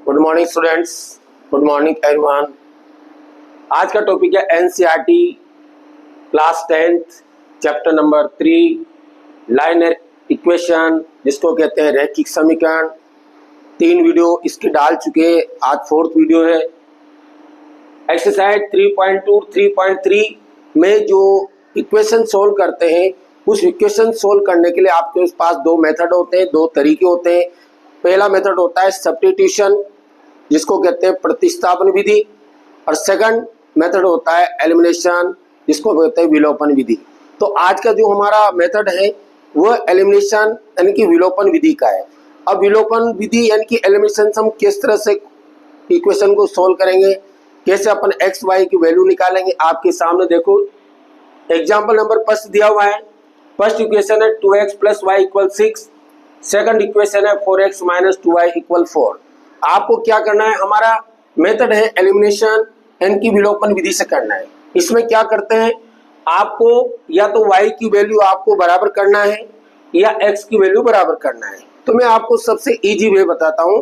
Good morning students, good morning everyone. आज का topic है NCERT class 10th chapter number 3 liner equation, जिसको कहते हैं रैखिक समीकरण। 3 वीडियो इसके डाल चुके, आज 4th वीडियो है। एक्सरसाइज 3.2 3.3 में जो इक्वेशन सोल्व करते हैं, उस इक्वेशन सोल्व करने के लिए आपके पास 2 मेथड होते हैं, 2 तरीके होते हैं। पहला मेथड होता है सब्स्टिट्यूशन, जिसको कहते हैं प्रतिस्थापन विधि, और सेकंड मेथड होता है एलिमिनेशन, जिसको कहते हैं विलोपन विधि। तो आज का जो हमारा मेथड है वो एलिमिनेशन यानी कि विलोपन विधि का है। अब विलोपन विधि यानी कि एलिमिनेशन हम किस तरह से इक्वेशन को सोल्व करेंगे, कैसे अपन एक्स वाई की वैल्यू निकालेंगे, आपके सामने देखो एग्जाम्पल नंबर फर्स्ट दिया हुआ है। फर्स्ट इक्वेशन है 2x + y = 6, सेकंड इक्वेशन है 4x - 2y = 4। आपको क्या करना है, हमारा मेथड है एलिमिनेशन यानी कि विलोपन विधि से करना है। इसमें क्या करते हैं, आपको या तो y की वैल्यू आपको बराबर करना है या x की वैल्यू बराबर करना है। तो मैं आपको सबसे इजी वे बताता हूं।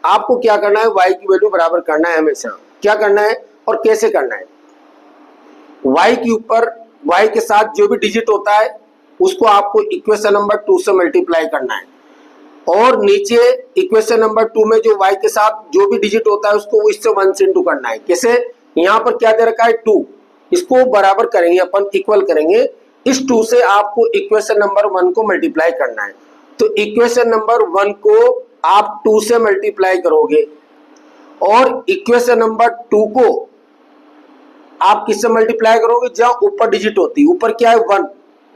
आपको क्या करना है, y की वैल्यू बराबर करना है। हमेशा क्या करना है और कैसे करना है, y के ऊपर y के साथ जो भी डिजिट होता है उसको आपको इक्वेशन नंबर 2 से मल्टीप्लाई करना है, और नीचे इक्वेशन नंबर 2 में जो y के साथ जो भी डिजिट होता है उसको इससे 1 से इंटू करना है। कैसे, यहाँ पर क्या दे रखा है 2, इसको बराबर करेंगे अपन, इक्वल करेंगे। इस 2 से आपको इक्वेशन नंबर 1 को मल्टीप्लाई करना है। तो इक्वेशन नंबर 1 को आप 2 से मल्टीप्लाई करोगे, और इक्वेशन नंबर 2 को आप किससे मल्टीप्लाई करोगे, जहां ऊपर डिजिट होती है, ऊपर क्या है 1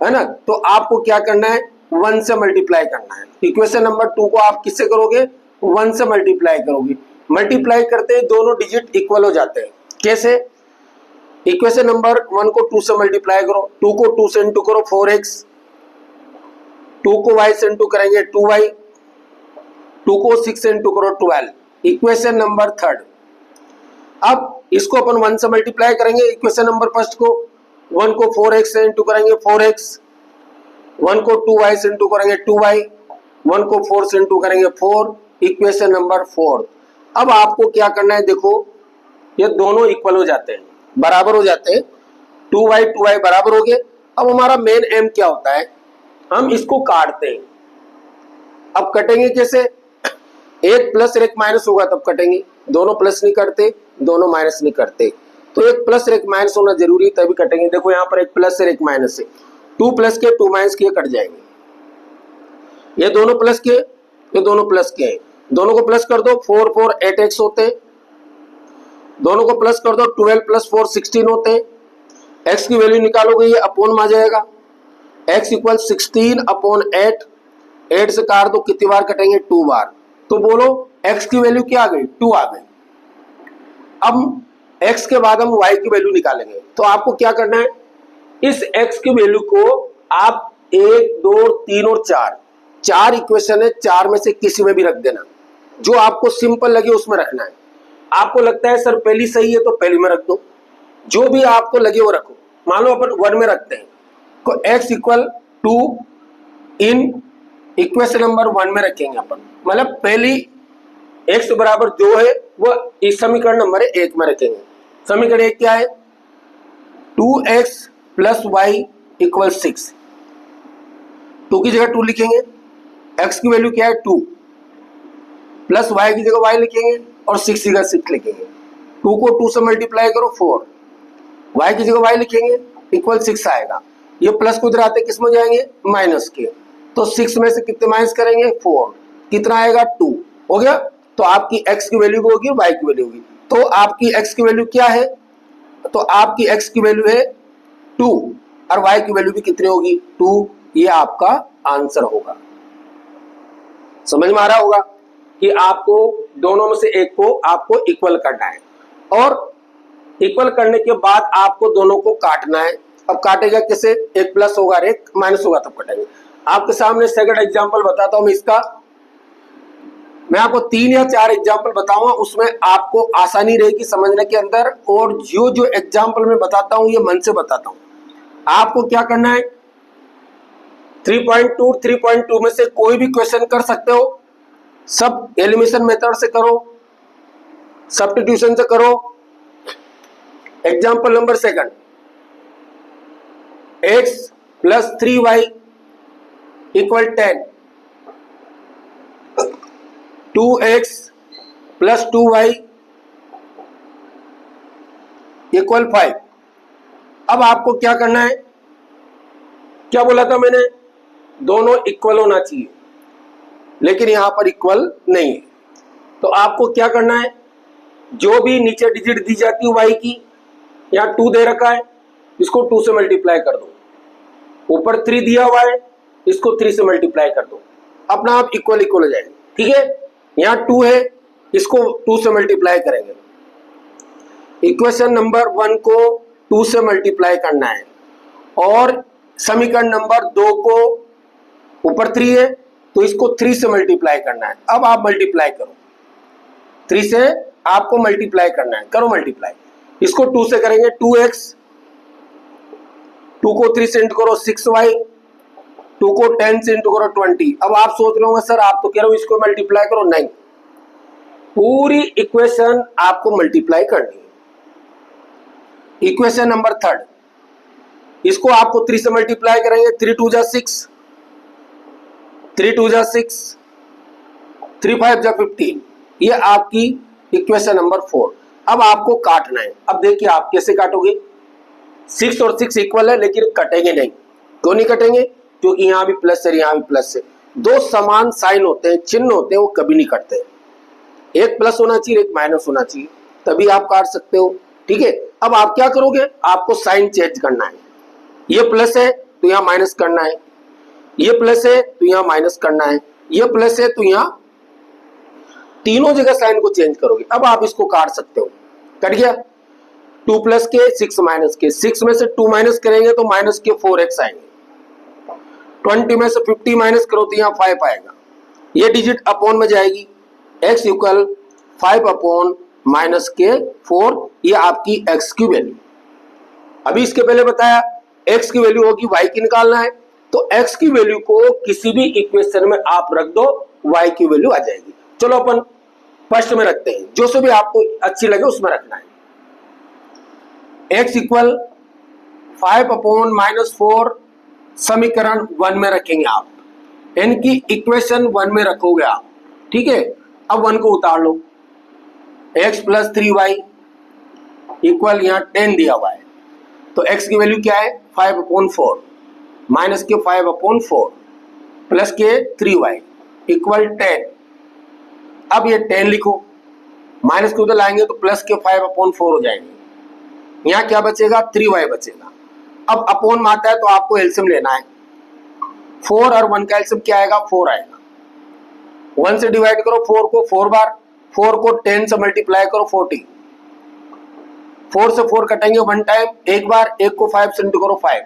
है ना, तो आपको क्या करना है 1 से मल्टीप्लाई करना है। इक्वेशन नंबर 2 को आप किससे करोगे, 1 से मल्टीप्लाई करोगे। मल्टीप्लाई करते ही दोनों डिजिट इक्वल हो जाते हैं। कैसे, इक्वेशन नंबर 1 को 2 से मल्टीप्लाई करो, 2 को 2 से इंटू करो 4x, 2 को y से इंटू करेंगे 2y, 2 को 6 से इंटू करो 12। Equation number 3। अब इसको अपन 1 से मल्टीप्लाई करेंगे, इक्वेशन नंबर फर्स्ट को 1 को 4x से इंटू करेंगे 4x, 1 को 2y से इंटू करेंगे 2y, 1 को 4 से इंटू करेंगे 4। Equation number 4। अब आपको क्या करना है, देखो ये दोनों इक्वल हो जाते हैं, बराबर हो जाते हैं, 2y बराबर हो गए। अब हमारा मेन एम क्या होता है, हम इसको काटते हैं। अब कटेंगे कैसे, एक प्लस और एक माइनस होगा तब कटेंगे, दोनों प्लस नहीं करते, दोनों माइनस नहीं करते, तो एक प्लस और एक माइनस होना जरूरी है तभी कटेंगे। देखो यहाँ पर एक प्लस और एक माइनस है, 2 प्लस के 2 माइनस के कट जाएंगे। ये दोनों प्लस के, ये दोनों प्लस के हैं, दोनों को प्लस कर दो, 4 4 8x होते हैं। दोनों को प्लस कर दो, 12 + 4 16 होते हैं। x की वैल्यू निकालोगे, ये अपोन में आ जाएगा, x = 16/8। 8 से काट दो, कितनी बार कटेंगे, 2 बार। तो बोलो x की वैल्यू क्या आ गई, 2 आ गई। अब x के बाद हम y की वैल्यू निकालेंगे। तो आपको क्या करना है, इस x की वैल्यू को आप 1 2 3 और 4 इक्वेशन है, 4 में से किसी में भी रख देना, जो आपको सिंपल लगे उसमें रखना है। आपको लगता है सर पहली सही है तो पहली में रख दो, जो भी आपको लगे वो रखो। मान लो अपन 1 में रखते हैं, तो x = 2 इन इक्वेशन नंबर 1 में रखेंगे अपन, मतलब पहली x बराबर जो है वो इस समीकरण नंबर 1 में रखेंगे। समीकरण 1 क्या है, 2x + y = 6। 2 की जगह 2 लिखेंगे, x की वैल्यू क्या है 2, प्लस y की जगह y लिखेंगे और 6 की जगह 6 लिखेंगे। 2 को 2 से मल्टीप्लाई करो 4, y की जगह y लिखेंगे इक्वल 6 आएगा। ये प्लस को इधर आते किस में जाएंगे, माइनस के, तो 6 में से कितने माइनस करेंगे 4, कितना आएगा 2 हो गया। तो आपकी x की वैल्यू होगी, y की वैल्यू होगी। तो आपकी x की वैल्यू क्या है, तो आपकी x की वैल्यू है 2 और y की वैल्यू भी कितनी होगी 2। ये आपका आंसर होगा। समझ में आ रहा होगा कि आपको दोनों में से एक को आपको इक्वल करना है, और इक्वल करने के बाद आपको दोनों को काटना है। अब काटेगा कैसे, एक प्लस होगा और एक माइनस होगा तब कटेंगे। आपके सामने सेकंड एग्जांपल बताता हूं मैं इसका। मैं आपको 3 या 4 एग्जांपल बताऊंगा, उसमें आपको आसानी रहेगी समझने के अंदर, और जो एग्जांपल मैं बताता हूं ये मन से बताता हूं। आपको क्या करना है, 3.2 में से कोई भी क्वेश्चन कर सकते हो, सब एलिमिनेशन मेथड से करो सब्स्टिट्यूशन से करो। Example number second, x plus 3y equal 10, 2x plus 2y equal 5। अब आपको क्या करना है, क्या बोला था मैंने, दोनों इक्वल होना चाहिए, लेकिन यहां पर इक्वल नहीं है। तो आपको क्या करना है, जो भी नीचे डिजिट दी जाती है y की, यहां 2 दे रखा है, इसको 2 से मल्टीप्लाई कर दो। ऊपर 3 दिया हुआ है, इसको 3 से मल्टीप्लाई कर दो, अपना आप इक्वल इक्वल हो जाएंगे। ठीक है, यहां 2 है, इसको 2 से मल्टीप्लाई करेंगे। इक्वेशन नंबर 1 को 2 से मल्टीप्लाई करना है, और समीकरण नंबर 2 को, ऊपर 3 है तो इसको 3 से मल्टीप्लाई करना है। अब आप मल्टीप्लाई करो, 3 से आपको मल्टीप्लाई करना है, करो मल्टीप्लाई। इसको 2 से करेंगे, 2x, 2 को 3 से इंटू करो 6y, 2 को 10 से इंटू करो 20। अब आप सोच रहे होंगे सर आप तो कह रहे हो इसको मल्टीप्लाई करो, नहीं, पूरी इक्वेशन आपको मल्टीप्लाई करनी है। इक्वेशन नंबर 3, इसको आपको 3 से मल्टीप्लाई करेंगे, 3 2 जा 6, 3 2 जा 6, 3 5 जा 15। ये आपकी इक्वेशन नंबर 4। अब आपको काटना है। अब देखिए आप कैसे काटोगे, 6 और 6 इक्वल है लेकिन कटेंगे नहीं। क्यों नहीं कटेंगे, क्योंकि यहां भी प्लस है यहां भी प्लस है, दो समान साइन होते हैं, चिन्ह होते हैं, वो कभी नहीं कटते। एक प्लस होना चाहिए, एक माइनस होना चाहिए, तभी आप काट सकते हो। ठीक है, अब आप क्या करोगे, आपको साइन चेंज करना है। ये प्लस है तो यहां माइनस करना है, ये प्लस है तो यहां माइनस करना है, ये प्लस है तो यहां, तीनों जगह साइन को चेंज करोगे। अब आप इसको काट सकते हो। कट गया, 2 प्लस के 6 माइनस के, 6 में से 2 माइनस करेंगे तो माइनस के 4x आएंगे, 20 में से 50 माइनस करो तो यहाँ 5 आएगा। ये डिजिट अपॉन में जाएगी, x इक्वल 5 अपॉन माइनस के 4, ये आपकी x की वैल्यू। अभी इसके पहले बताया x की वैल्यू होगी y की निकालना है, तो x की वैल्यू को किसी भी इक्वेशन में आप रख दो, y की वैल्यू आ जाएगी। चलो अपन फर्स्ट में रखते हैं, जो से भी आपको अच्छी लगे उसमें रखना है। x इक्वल 5 अपॉन माइनस 4 समीकरण 1 में रखेंगे आप, इनकी इक्वेशन 1 में रखोगे आप। ठीक है, अब 1 को उतार लो, x प्लस 3y इक्वल यहाँ 10 दिया हुआ है, तो x की वैल्यू क्या है 5 अपॉन 4, माइनस के 5 अपॉन 4 प्लस के 3y इक्वल 10। अब ये 10 लिखो, माइनस को उधर लाएंगे तो प्लस के 5 अपॉन 4 हो जाएंगे, यहाँ क्या बचेगा 3y बचेगा। अब अपॉन में आता है तो आपको एलसीएम लेना है, 4 और 1 का एलसीएम क्या आएगा 4 आएगा। 1 से डिवाइड करो 4 को 4 बार, 4 को 10 से मल्टीप्लाई करो 40, 4 से 4 कटेंगे 1 टाइम, एक बार, एक को 5 से इंटू करो 5,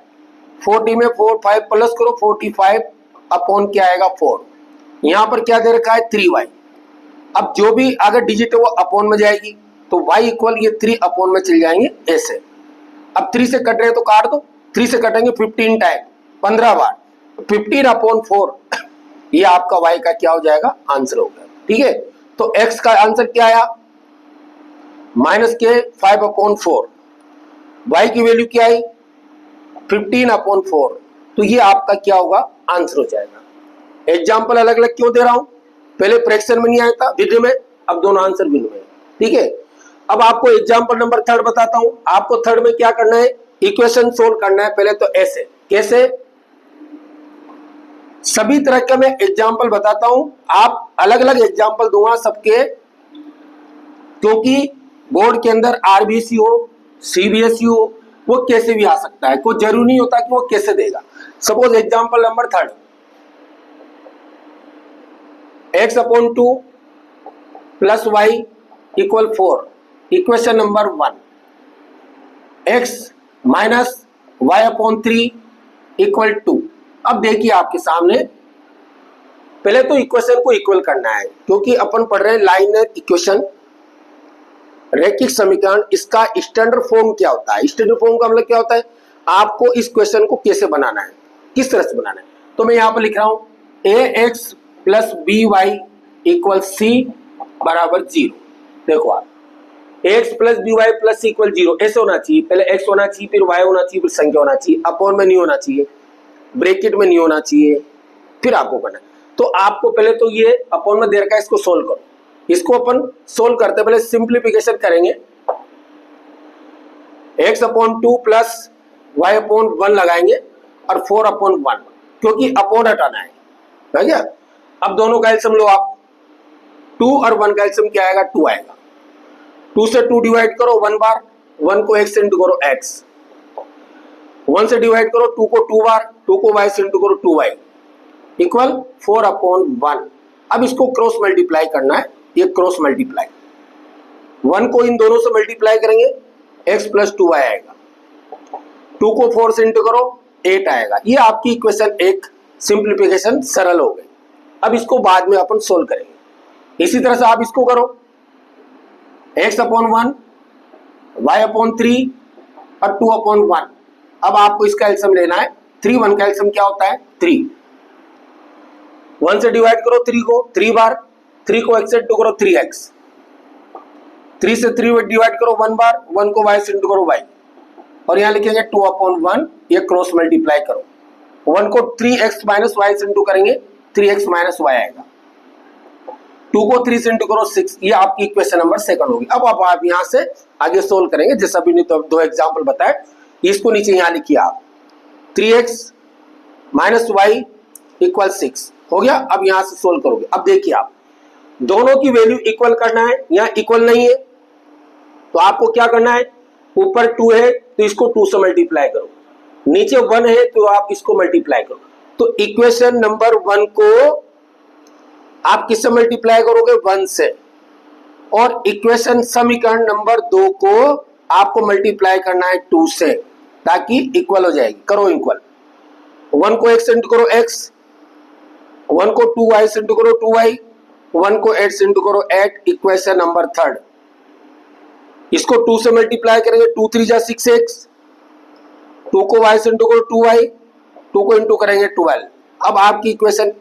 40 में 4 5 प्लस करो 45 अपॉन क्या आएगा 4। यहाँ पर क्या दे रखा है 3y। अब जो भी अगर डिजिट है वो अपॉन में जाएगी, तो y इक्वल ये 3 अपॉन में चल जाएंगे ऐसे। अब 3 से कट रहे तो काट दो, 3 से कटेंगे 15 टाइम, 15 बार, 15 अपॉन 4 ये आपका y का क्या हो जाएगा आंसर होगा। ठीक है, तो x का आंसर क्या आया माइनस के 5 अपॉन 4, y की वैल्यू क्या आई 15 अपॉन 4, तो ये आपका क्या होगा आंसर हो जाएगा। एग्जाम्पल अलग अलग क्यों दे रहा हूं, पहले फ्रैक्शन में नहीं आया था विधि में, अब दोनों आंसर भिन्न में। ठीक है, अब आपको एग्जाम्पल नंबर 3 बताता हूं। आपको 3 में क्या करना है, इक्वेशन सोल्व करना है। पहले तो ऐसे, कैसे, सभी तरह का मैं एग्जाम्पल बताता हूं, आप अलग अलग एग्जाम्पल दूंगा सबके, क्योंकि बोर्ड के अंदर आरबीसी हो सीबीएसई हो वो कैसे भी आ सकता है, कोई जरूरी नहीं होता कि वो कैसे देगा। Suppose example number 3, x upon 2 plus y equal 4, equation number 1, x minus y upon 3 equal 2। अब देखिए आपके सामने, पहले तो इक्वेशन को इक्वल करना है, क्योंकि अपन पढ़ रहे हैं लाइनर इक्वेशन, रैखिक समीकरण। इसका स्टैंडर्ड फॉर्म क्या होता है, स्टैंडर्ड फॉर्म का मतलब क्या होता है, आपको इस क्वेश्चन को कैसे बनाना है, किस तरह से बनाना है। तो मैं यहां पर लिख रहा हूं ax plus b y equal c बराबर 0। देखो आप x plus d y plus equal 0 ऐसे होना चाहिए। पहले एक्स होना चाहिए, फिर वाई होना चाहिए, फिर संख्या होना चाहिए, अपॉन में नहीं होना चाहिए, ब्रैकेट में नहीं होना चाहिए, फिर आपको करना है। तो आपको पहले तो ये अपॉन में दे रखा है, इसको सोल्व करो। इसको अपन सोल्व करते पहले सिंप्लीफिकेशन करेंगे। X upon 2 plus y upon 1 लगाएंगे और 4 अपॉन 1, क्योंकि अपॉन हटाना है क्या। अब दोनों का एलसीएम लो आप, 2 और 1 का एलसीएम क्या आएगा, 2 आएगा। 2 से 2 डिवाइड करो 1 बार, 1 को x से इंटू करो x, 1 से डिवाइड करो 2 को 2 बार, 2 को y से इंटू करो 2y इक्वल 4 अपॉन 1। अब इसको क्रॉस मल्टीप्लाई करना है, ये क्रॉस मल्टीप्लाई, 1 को इन दोनों से मल्टीप्लाई करेंगे x प्लस 2y आएगा, 2 को 4 से इंटू करो 8 आएगा। ये आपकी इक्वेशन एक सिंप्लीफिकेशन सरल हो गई। अब इसको बाद में अपन सोल्व करेंगे। इसी तरह से आप इसको करो, x अपॉन 1, y अपॉन 3 और 2 अपॉन 1। अब आपको इसका एलसीएम लेना है। 3 1 का एलसीएम क्या होता है, 3। 1 से डिवाइड करो 3 को 3 बार, 3 को x से इंटू करो 3x, 3 से 3 डिवाइड करो 1 बार, 1 को y से इंटू करो y, और यहाँ लिखेंगे 2 अपॉन 1। ये क्रॉस मल्टीप्लाई करो, 1 को 3x माइनस y से इंटू करेंगे 3x माइनस y आएगा, 2 को 3 से इंटू करो 6। ये आपकी इक्वेशन नंबर सेकंड होगी। अब आप यहाँ से आगे सोल्व करेंगे, जैसा भी तो 2 एग्जाम्पल बताए, इसको नीचे यहाँ लिखिए आप, 3x माइनस वाई इक्वल 6 हो गया। अब यहाँ से सोल्व करोगे। अब देखिए आप दोनों की वैल्यू इक्वल करना है, यहाँ इक्वल नहीं है तो आपको क्या करना है, ऊपर 2 है तो इसको 2 से मल्टीप्लाई करो, नीचे 1 है तो आप इसको मल्टीप्लाई करो। तो इक्वेशन नंबर 1 को आप किससे मल्टीप्लाई करोगे, 1 से, और इक्वेशन समीकरण नंबर 2 को आपको मल्टीप्लाई करना है 2 से, ताकि इक्वल हो जाएगी। करो इक्वल, 1 को x से इंटू करो x, 1 को 2y से इंटू करो 2y, 1 को 8 से इंटू करो 8। इक्वेशन नंबर 3, इसको 2 से मल्टीप्लाई करेंगे, 2 3 जा 6x, 2 को y से इंटू करो 2y, 2 को इंटू करेंगे 12। अब आपकी इक्वेशन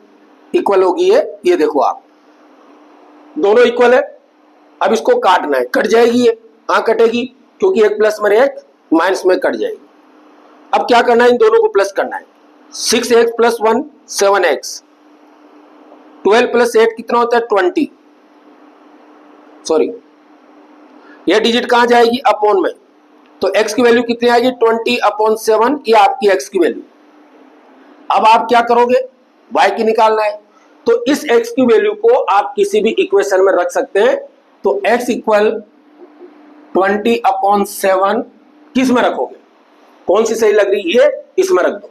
इक्वल होगी ये देखो आप, दोनों इक्वल है। अब इसको काटना है, कट जाएगी ये, हाँ कटेगी, क्योंकि एक प्लस में एक माइनस में कट जाएगी। अब क्या करना है, इन दोनों को प्लस करना है। 6x प्लस 1 7x, 12 प्लस 8 कितना होता है 20, सॉरी ये डिजिट कहां जाएगी, अपॉन में, तो x की वैल्यू कितनी आएगी 20 अपॉन 7, ये आपकी x की वैल्यू। अब आप क्या करोगे, y की निकालना है, तो इस x की वैल्यू को आप किसी भी इक्वेशन में रख सकते हैं। तो x इक्वल 20 अपॉन 7 किस में रखोगे, कौन सी सही लग रही है, इसमें रख दो।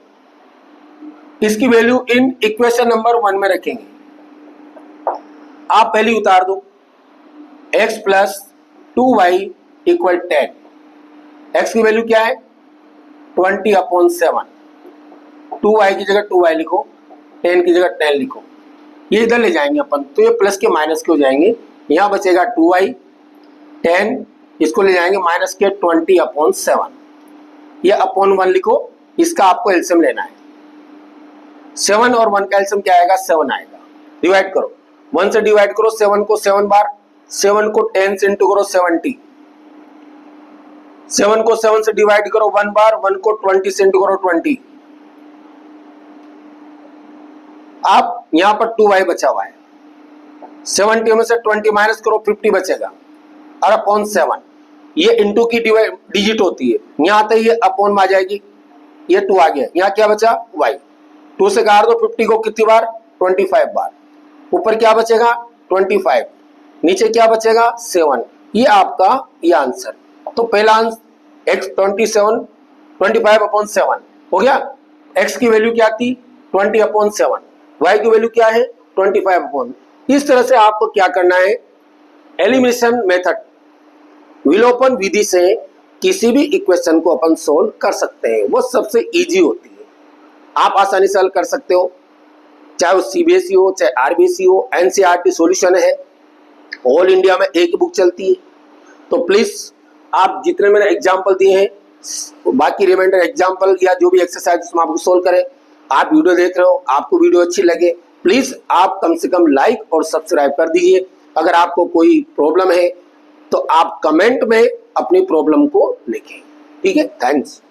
इसकी वैल्यू इन इक्वेशन नंबर 1 में रखेंगे। आप पहली उतार दो, x plus 2y equal 10, x की वैल्यू क्या है 20 अपॉन 7, 2y की जगह 2y लिखो, 10 की जगह 10 लिखो, ये इधर ले जाएंगे अपन, तो ये प्लस के माइनस के हो जाएंगे, यहाँ बचेगा 2y, 10 इसको ले जाएंगे माइनस के 20 अपॉन 7, ये अपॉन 1 लिखो, इसका आपको एलसीएम लेना है। 7 और 1 का एलसीएम क्या आएगा, 7 आएगा। डिवाइड करो, 1 से डिवाइड करो 7 को 7 बार, 7 को 10 से इंटू करो 70, 7 को 7 से डिवाइड करो 1 बार, 1 को 20 से इंटू करो 20। आप यहां पर 2y बचा हुआ है, 70 में से 20 माइनस करो 50 बचेगा, और अपॉन 7, ये इंटू की डिजिट होती है, यहां आते ही अपॉन में आ जाएगी, ये 2 आ गया, यहां क्या बचा y, 2 से काट दो 50 को कितनी बार 25 बार, ऊपर क्या बचेगा 25, नीचे क्या बचेगा 7, ये आपका ये आंसर। तो पहला आंसर x 25 अपॉन 7 हो गया, x की वैल्यू क्या थी 20 अपॉन 7, y की वैल्यू क्या है 25 अपॉन। इस तरह से आपको क्या करना है, एलिमिनेशन मेथड, विलोपन विधि से किसी भी इक्वेशन को अपन सोल्व कर सकते हैं, वो सबसे इजी होती है, आप आसानी से हल कर सकते हो, चाहे वो सीबीएसई हो चाहे आरबीएसई हो, एनसीईआरटी सॉल्यूशन है, ऑल इंडिया में एक बुक चलती है। तो प्लीज आप जितने मैंने एग्जाम्पल दिए हैं, बाकी रिमाइंडर एग्जाम्पल या जो भी एक्सरसाइज उसमें आपको सोल्व करें, आप वीडियो देख रहे हो, आपको वीडियो अच्छी लगे, प्लीज आप कम से कम लाइक और सब्सक्राइब कर दीजिए। अगर आपको कोई प्रॉब्लम है तो आप कमेंट में अपनी प्रॉब्लम को लिखें। ठीक है, थैंक्स।